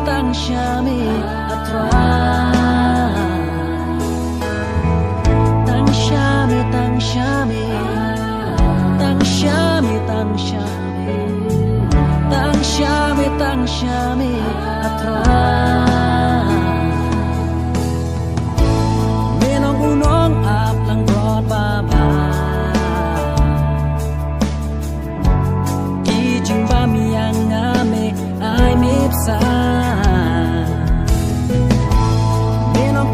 Tang Shami Atra Tang Shami Tang Shami Tang Shami Tang Shami Tang Shami Tang Shami Atra Menong unong ap lang broad baba Kijing bami yang ngame ay mipsa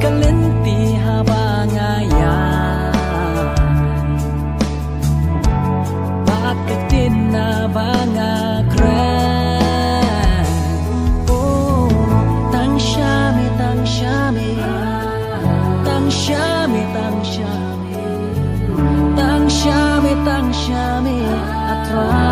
Kalenti habang ayan Bakit din na banga kren Oh, Tang Shami, Tang Shami Tang Shami, Tang Shami Tang Shami, Tang Shami Atra